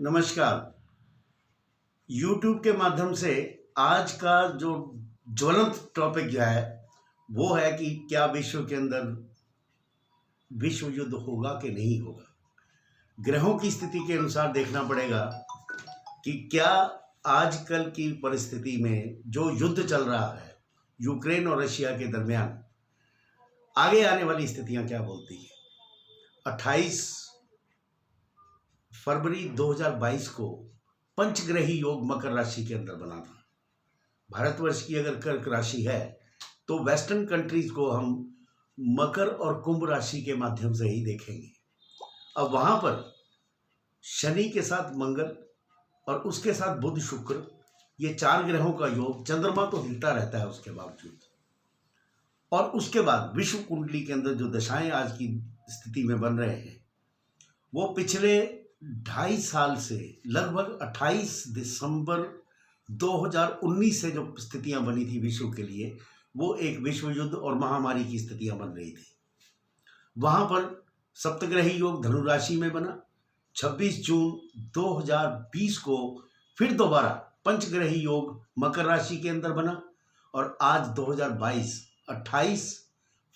नमस्कार। YouTube के माध्यम से आज का जो ज्वलंत टॉपिक जो है वो है कि क्या विश्व के अंदर विश्व युद्ध होगा कि नहीं होगा। ग्रहों की स्थिति के अनुसार देखना पड़ेगा कि क्या आजकल की परिस्थिति में जो युद्ध चल रहा है यूक्रेन और रशिया के दरमियान, आगे आने वाली स्थितियां क्या बोलती हैं। 28 फरवरी 2022 को पंचग्रही योग मकर राशि के अंदर बना था। भारतवर्ष की अगर कर्क राशि है तो वेस्टर्न कंट्रीज को हम मकर और कुंभ राशि के माध्यम से ही देखेंगे। अब वहां पर शनि के साथ मंगल और उसके साथ बुध शुक्र, ये चार ग्रहों का योग, चंद्रमा तो हिलता रहता है उसके बावजूद, और उसके बाद विश्व कुंडली के अंदर जो दशाएं आज की स्थिति में बन रहे हैं वो पिछले 2.5 साल से लगभग 28 दिसंबर 2019 से जो स्थितियां बनी थी विश्व के लिए, वो एक विश्व युद्ध और महामारी की स्थितियां बन रही थी। वहां पर सप्तग्रही योग धनु राशि में बना। 26 जून 2020 को फिर दोबारा पंचग्रही योग मकर राशि के अंदर बना, और आज 2022 28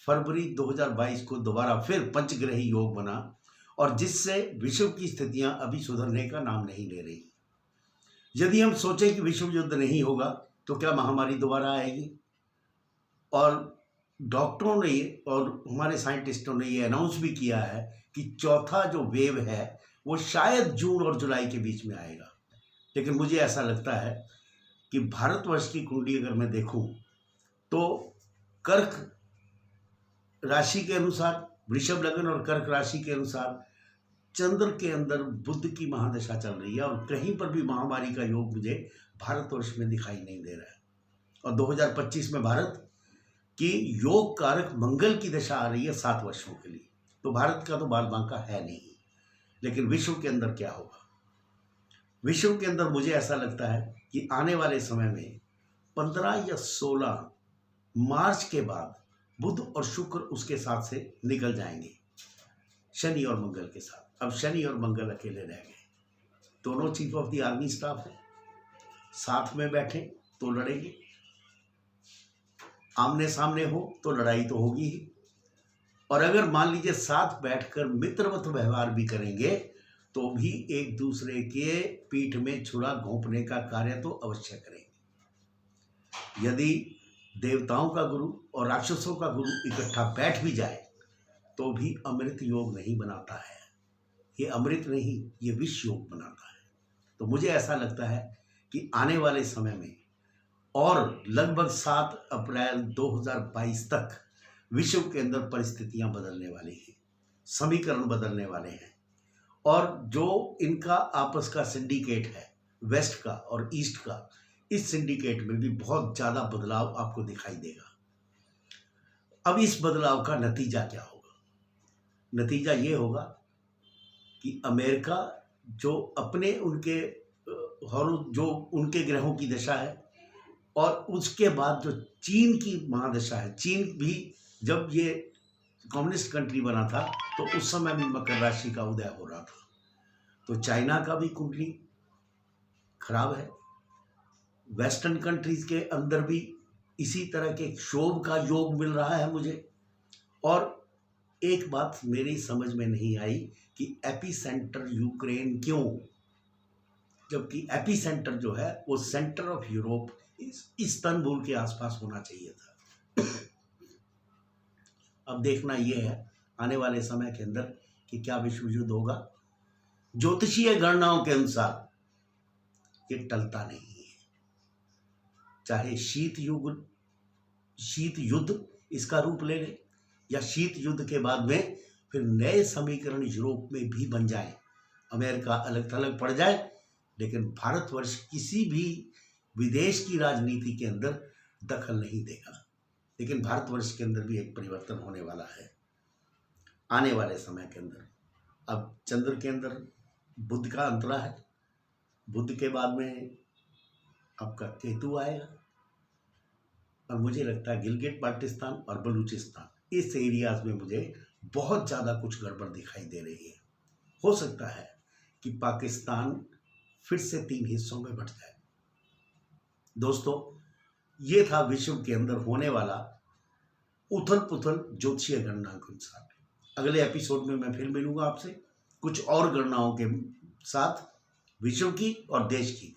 फरवरी 2022 को दोबारा फिर पंचग्रही योग बना, और जिससे विश्व की स्थितियां अभी सुधरने का नाम नहीं ले रही। यदि हम सोचें कि विश्व युद्ध नहीं होगा तो क्या महामारी दोबारा आएगी। और डॉक्टरों ने और हमारे साइंटिस्टों ने ये अनाउंस भी किया है कि चौथा जो वेव है वो शायद जून और जुलाई के बीच में आएगा। लेकिन मुझे ऐसा लगता है कि भारतवर्ष की कुंडली अगर मैं देखूं तो कर्क राशि के अनुसार, वृषभ लग्न और कर्क राशि के अनुसार चंद्र के अंदर बुध की महादशा चल रही है, और कहीं पर भी महामारी का योग मुझे भारतवर्ष में दिखाई नहीं दे रहा है। और 2025 में भारत की योग कारक मंगल की दशा आ रही है 7 वर्षों के लिए, तो भारत का तो बाल बांका है नहीं। लेकिन विश्व के अंदर क्या होगा। विश्व के अंदर मुझे ऐसा लगता है कि आने वाले समय में 15 या 16 मार्च के बाद बुध और शुक्र उसके साथ से निकल जाएंगे, शनि और मंगल के साथ। अब शनि और मंगल अकेले रह गए, दोनों chief of the army staff हैं, साथ में बैठे तो लड़ेंगे, आमने सामने हो तो लड़ाई तो होगी ही। और अगर मान लीजिए साथ बैठकर मित्रवत व्यवहार भी करेंगे तो भी एक दूसरे के पीठ में छुरा घोंपने का कार्य तो अवश्य करेंगे। यदि देवताओं का गुरु और राक्षसों का गुरु इकट्ठा बैठ भी जाए तो भी अमृत योग नहीं बनाता है। ये अमृत नहीं, ये विष योग बनाता है। तो मुझे ऐसा लगता है कि आने वाले समय में और लगभग 7 अप्रैल 2022 तक विश्व के अंदर परिस्थितियां बदलने वाली हैं, समीकरण बदलने वाले हैं, और जो इनका आपस का सिंडिकेट है वेस्ट का और ईस्ट का, इस सिंडिकेट में भी बहुत ज़्यादा बदलाव आपको दिखाई देगा। अब इस बदलाव का नतीजा क्या होगा। नतीजा ये होगा कि अमेरिका जो अपने उनके जो उनके ग्रहों की दशा है, और उसके बाद जो चीन की महादशा है, चीन भी जब ये कम्युनिस्ट कंट्री बना था तो उस समय भी मकर राशि का उदय हो रहा था। तो चाइना का भी कुंडली खराब है। वेस्टर्न कंट्रीज के अंदर भी इसी तरह के क्षोभ का योग मिल रहा है मुझे। और एक बात मेरी समझ में नहीं आई कि एपी सेंटर यूक्रेन क्यों, जबकि एपी सेंटर जो है वो सेंटर ऑफ यूरोप इस्तांबुल के आसपास होना चाहिए था। अब देखना यह है आने वाले समय के अंदर कि क्या विश्व युद्ध होगा। ज्योतिषीय गणनाओं के अनुसार ये टलता नहीं है, चाहे शीत युद्ध इसका रूप ले ले, या शीत युद्ध के बाद में फिर नए समीकरण यूरोप में भी बन जाए, अमेरिका अलग थलग पड़ जाए, लेकिन भारतवर्ष किसी भी विदेश की राजनीति के अंदर दखल नहीं देगा। लेकिन भारतवर्ष के अंदर भी एक परिवर्तन होने वाला है आने वाले समय के अंदर। अब चंद्र के अंदर बुध का अंतरा है, बुध के बाद में आपका केतु आएगा, और मुझे लगता है गिलगिट बाल्टिस्तान और बलूचिस्तान, इस एरियाज में मुझे बहुत ज़्यादा कुछ गड़बड़ दिखाई दे रही है। हो सकता है कि पाकिस्तान फिर से 3 हिस्सों में बंट जाए। दोस्तों, ये था विश्व के अंदर होने वाला उथल पुथल ज्योतिषीय गणना के अनुसार। अगले एपिसोड में मैं फिर मिलूंगा आपसे कुछ और गणनाओं के साथ, विश्व की और देश की।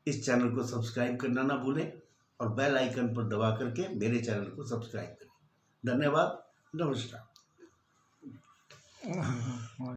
इस चैनल को सब्सक्राइब करना ना भूलें और बेल आइकन पर दबा करके मेरे चैनल को सब्सक्राइब करें। धन्यवाद, नमस्कार।